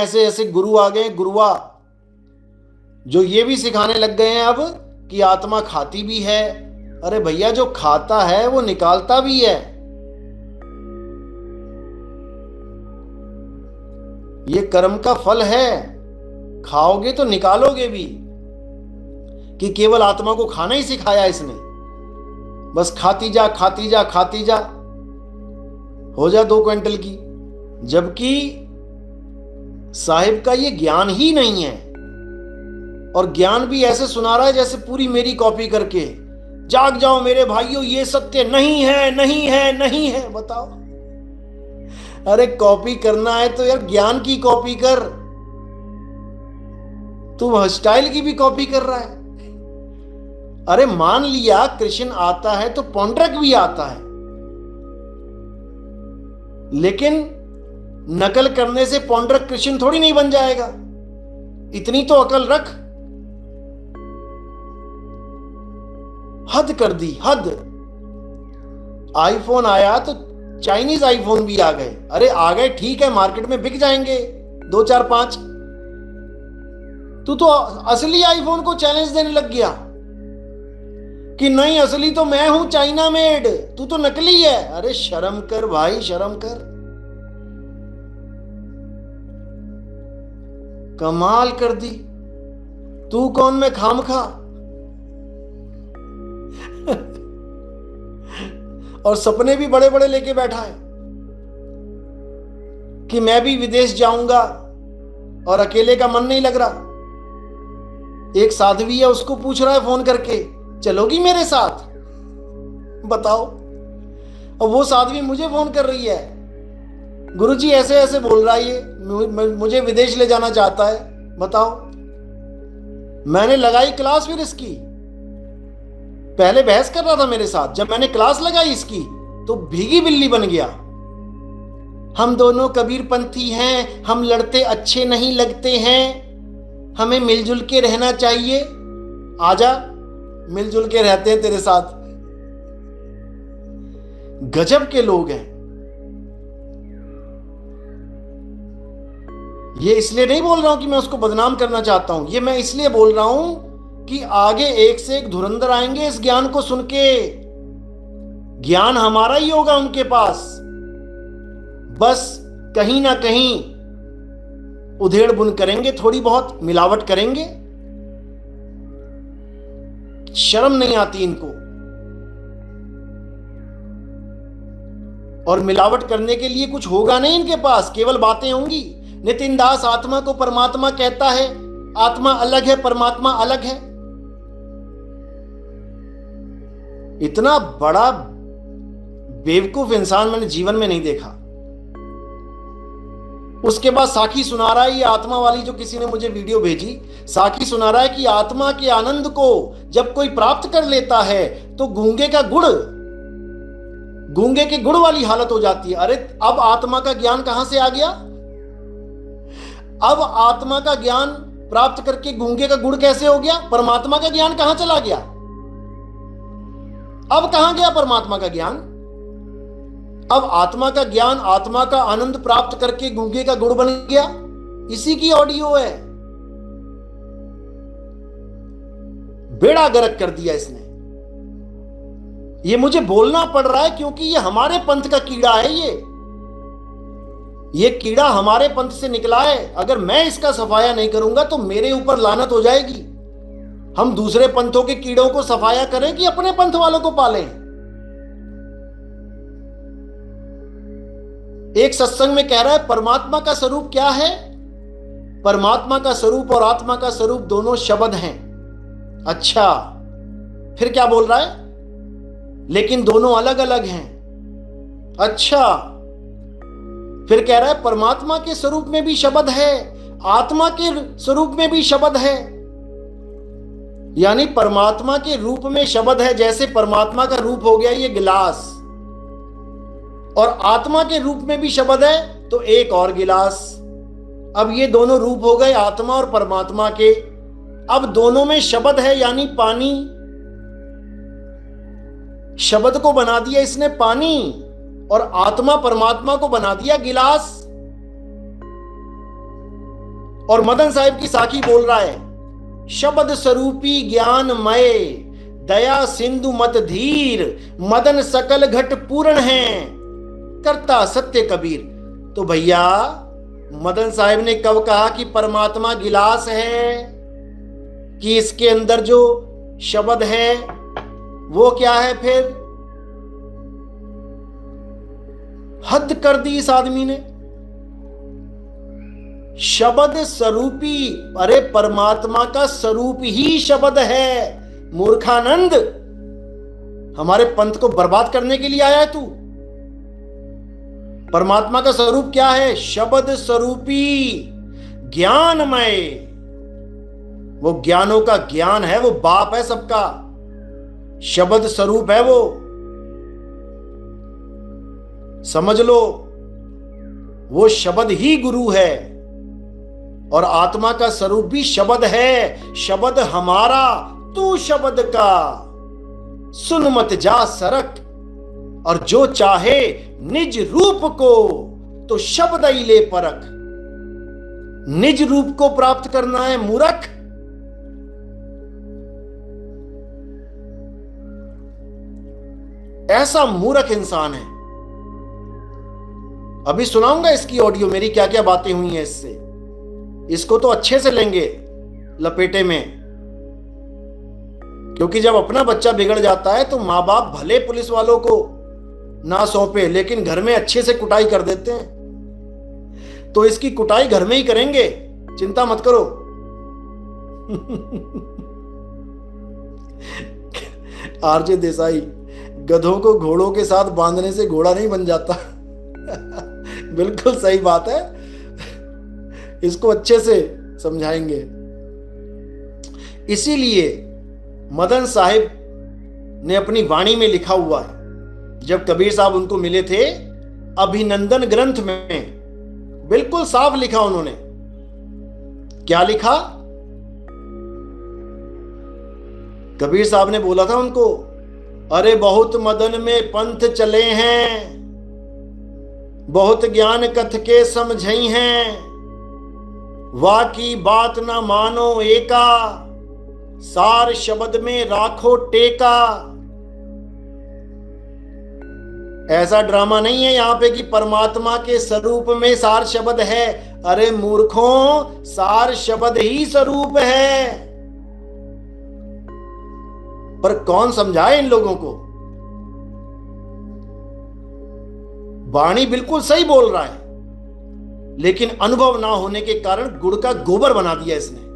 ऐसे ऐसे गुरु आ गए, गुरुआ, जो ये भी सिखाने लग गए हैं अब कि आत्मा खाती भी है। अरे भैया, जो खाता है वो निकालता भी है। ये कर्म का फल है, खाओगे तो निकालोगे भी। कि केवल आत्मा को खाना ही सिखाया इसने, बस खाती जा खाती जा खाती जा, हो जा 2 क्विंटल की। जबकि साहिब का ये ज्ञान ही नहीं है, और ज्ञान भी ऐसे सुना रहा है जैसे पूरी मेरी कॉपी करके, जाग जाओ मेरे भाइयों, ये सत्य नहीं है, नहीं है, नहीं है। बताओ, अरे कॉपी करना है तो यार ज्ञान की कॉपी कर, तू स्टाइल की भी कॉपी कर रहा है। अरे मान लिया कृष्ण आता है तो पौंड्रक भी आता है, लेकिन नकल करने से पौंड्रक कृष्ण थोड़ी नहीं बन जाएगा। इतनी तो अकल रख। हद कर दी, हद। आईफोन आया तो चाइनीज आईफोन भी आ गए। अरे आ गए ठीक है, मार्केट में बिक जाएंगे 2 4 5। तू तो असली आईफोन को चैलेंज देने लग गया कि नहीं, असली तो मैं हूं, चाइना मेड, तू तो नकली है। अरे शर्म कर भाई, शर्म कर। कमाल कर दी। तू कौन, मैं खामखा। और सपने भी बड़े बड़े लेके बैठा है कि मैं भी विदेश जाऊंगा, और अकेले का मन नहीं लग रहा। एक साध्वी है, उसको पूछ रहा है फोन करके, चलोगी मेरे साथ? बताओ। और वो साध्वी मुझे फोन कर रही है, गुरुजी ऐसे ऐसे बोल रहा है ये, मुझे विदेश ले जाना चाहता है। बताओ। मैंने लगाई क्लास फिर इसकी। पहले बहस कर रहा था मेरे साथ, जब मैंने क्लास लगाई इसकी तो भीगी बिल्ली बन गया। हम दोनों कबीर पंथी हैं, हम लड़ते अच्छे नहीं लगते हैं, हमें मिलजुल के रहना चाहिए। आजा, मिलजुल के रहते हैं तेरे साथ। गजब के लोग हैं। ये इसलिए नहीं बोल रहा हूं कि मैं उसको बदनाम करना चाहता हूं, ये मैं इसलिए बोल रहा हूं कि आगे एक से एक धुरंधर आएंगे इस ज्ञान को सुन के। ज्ञान हमारा ही होगा उनके पास, बस कहीं ना कहीं उधेड़ बुन करेंगे, थोड़ी बहुत मिलावट करेंगे। शर्म नहीं आती इनको। और मिलावट करने के लिए कुछ होगा नहीं इनके पास, केवल बातें होंगी। नितिन दास आत्मा को परमात्मा कहता है, आत्मा अलग है, परमात्मा अलग है। इतना बड़ा बेवकूफ इंसान मैंने जीवन में नहीं देखा। उसके बाद साखी सुना रहा है, ये आत्मा वाली जो किसी ने मुझे वीडियो भेजी, साखी सुना रहा है कि आत्मा के आनंद को जब कोई प्राप्त कर लेता है तो गूंगे का गुड़, गूंगे के गुड़ वाली हालत हो जाती है। अरे अब आत्मा का ज्ञान कहां से आ गया? अब आत्मा का ज्ञान प्राप्त करके गूंगे का गुड़ कैसे हो गया? परमात्मा का ज्ञान कहां चला गया? अब कहां गया परमात्मा का ज्ञान? अब आत्मा का ज्ञान, आत्मा का आनंद प्राप्त करके गूंगे का गुड़ बन गया। इसी की ऑडियो है। बेड़ा गर्क कर दिया इसने। ये मुझे बोलना पड़ रहा है क्योंकि ये हमारे पंथ का कीड़ा है। ये कीड़ा हमारे पंथ से निकला है। अगर मैं इसका सफाया नहीं करूंगा तो मेरे ऊपर लानत हो जाएगी। हम दूसरे पंथों के कीड़ों को सफाया करें कि अपने पंथ वालों को पालें? एक सत्संग में कह रहा है परमात्मा का स्वरूप क्या है? परमात्मा का स्वरूप और आत्मा का स्वरूप दोनों शब्द हैं। अच्छा, फिर क्या बोल रहा है? लेकिन दोनों अलग अलग हैं। अच्छा, फिर कह रहा है परमात्मा के स्वरूप में भी शब्द है, आत्मा के स्वरूप में भी शब्द है। यानी परमात्मा के रूप में शब्द है। जैसे परमात्मा का रूप हो गया ये गिलास, और आत्मा के रूप में भी शब्द है तो एक और गिलास। अब ये दोनों रूप हो गए आत्मा और परमात्मा के। अब दोनों में शब्द है, यानी पानी। शब्द को बना दिया इसने पानी, और आत्मा परमात्मा को बना दिया गिलास। और मदन साहिब की साखी बोल रहा है, शब्द स्वरूपी ज्ञानमय दया सिंधु मत धीर, मदन सकल घट पूर्ण है करता सत्य कबीर। तो भैया मदन साहिब ने कब कहा कि परमात्मा गिलास है, कि इसके अंदर जो शब्द है वो क्या है? फिर हद कर दी इस आदमी ने। शब्द स्वरूपी, अरे परमात्मा का स्वरूप ही शब्द है। मूर्खानंद, हमारे पंथ को बर्बाद करने के लिए आया है तू? परमात्मा का स्वरूप क्या है? शब्द स्वरूपी ज्ञानमय। वो ज्ञानों का ज्ञान है, वो बाप है सबका, शब्द स्वरूप है वो, समझ लो। वो शब्द ही गुरु है और आत्मा का स्वरूप भी शब्द है। शब्द हमारा, तू शब्द का, सुन मत जा सरक, और जो चाहे निज रूप को तो शब्द ही ले परख। निज रूप को प्राप्त करना है मूर्ख। ऐसा मूर्ख इंसान है। अभी सुनाऊंगा इसकी ऑडियो, मेरी क्या क्या बातें हुई हैं इससे। इसको तो अच्छे से लेंगे लपेटे में, क्योंकि जब अपना बच्चा बिगड़ जाता है तो माँ बाप भले पुलिस वालों को ना सौंपे, लेकिन घर में अच्छे से कुटाई कर देते हैं। तो इसकी कुटाई घर में ही करेंगे, चिंता मत करो। आरजे देसाई, गधों को घोड़ों के साथ बांधने से घोड़ा नहीं बन जाता। बिल्कुल सही बात है, इसको अच्छे से समझाएंगे। इसीलिए मदन साहिब ने अपनी वाणी में लिखा हुआ है, जब कबीर साहब उनको मिले थे अभिनंदन ग्रंथ में, बिल्कुल साफ लिखा उन्होंने। क्या लिखा? कबीर साहब ने बोला था उनको, अरे बहुत मदन में पंथ चले हैं, बहुत ज्ञान कथ के समझई हैं, वा की बात ना मानो एका, सार शब्द में राखो टेका। ऐसा ड्रामा नहीं है यहां पे कि परमात्मा के स्वरूप में सार शब्द है। अरे मूर्खों, सार शब्द ही स्वरूप है। पर कौन समझाए इन लोगों को? वाणी बिल्कुल सही बोल रहा है, लेकिन अनुभव ना होने के कारण गुड़ का गोबर बना दिया इसने।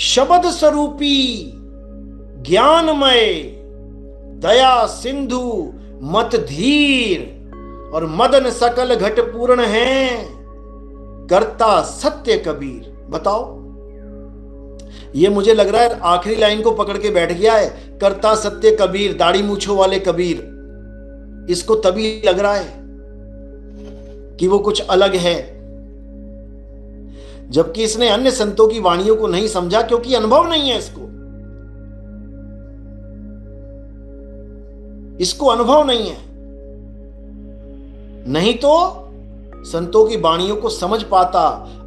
शब्द स्वरूपी ज्ञानमय दया सिंधु मत धीर, और मदन सकल घट पूर्ण है करता सत्य कबीर। बताओ, ये मुझे लग रहा है आखिरी लाइन को पकड़ के बैठ गया है, करता सत्य कबीर, दाढ़ी मूछों वाले कबीर। इसको तभी लग रहा है कि वो कुछ अलग है, जबकि इसने अन्य संतों की वाणियों को नहीं समझा, क्योंकि अनुभव नहीं है इसको अनुभव नहीं है। नहीं तो संतों की वाणियों को समझ पाता।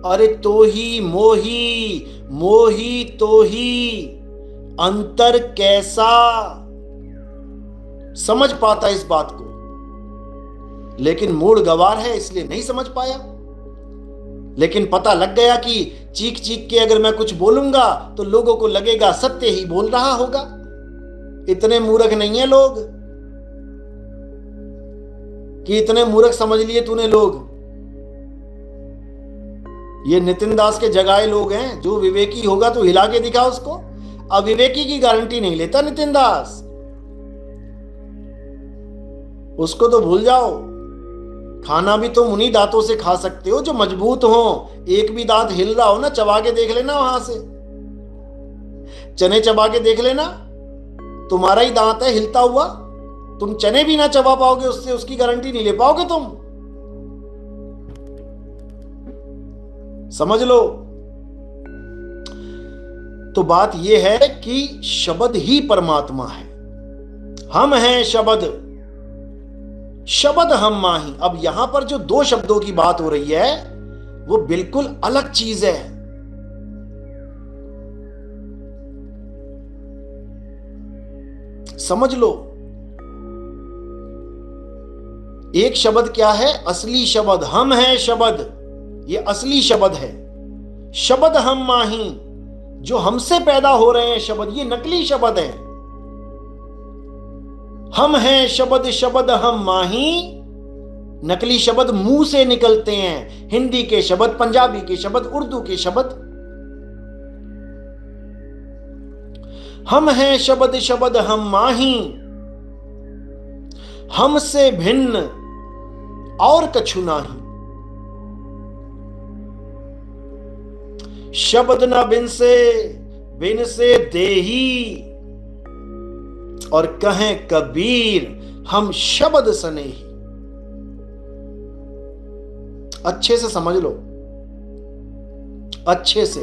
अरे तो ही मोही, मोही तो ही अंतर कैसा, समझ पाता इस बात को, लेकिन मूड गवार है इसलिए नहीं समझ पाया। लेकिन पता लग गया कि चीख चीख के अगर मैं कुछ बोलूंगा तो लोगों को लगेगा सत्य ही बोल रहा होगा। इतने मूर्ख नहीं है लोग कि इतने मूर्ख समझ लिए तूने लोग। ये नितिन दास के जगाए लोग हैं। जो विवेकी होगा तो हिला के दिखा उसको। अविवेकी की गारंटी नहीं लेता नितिन दास, उसको तो भूल जाओ। खाना भी तुम उन्हीं दांतों से खा सकते हो जो मजबूत हो। एक भी दांत हिल रहा हो ना, चबा के देख लेना वहां से। चने चबा के देख लेना, तुम्हारा ही दांत है हिलता हुआ। तुम चने भी ना चबा पाओगे उससे, उसकी गारंटी नहीं ले पाओगे तुम। समझ लो। तो बात यह है कि शब्द ही परमात्मा है। हम हैं शब्द, शब्द हम माही। अब यहां पर जो दो शब्दों की बात हो रही है वो बिल्कुल अलग चीज है। समझ लो, एक शब्द क्या है? असली शब्द हम है शब्द, ये असली शब्द है। शब्द हम माही, जो हमसे पैदा हो रहे हैं शब्द, ये नकली शब्द है। हम हैं शब्द, शब्द हम माही, नकली शब्द मुंह से निकलते हैं। हिंदी के शब्द, पंजाबी के शब्द, उर्दू के शब्द। हम हैं शब्द, शब्द हम माही, हमसे भिन्न और कछु नाही। शब्द न बिन से देही, और कहें कबीर हम शब्द सनेही। अच्छे से समझ लो, अच्छे से।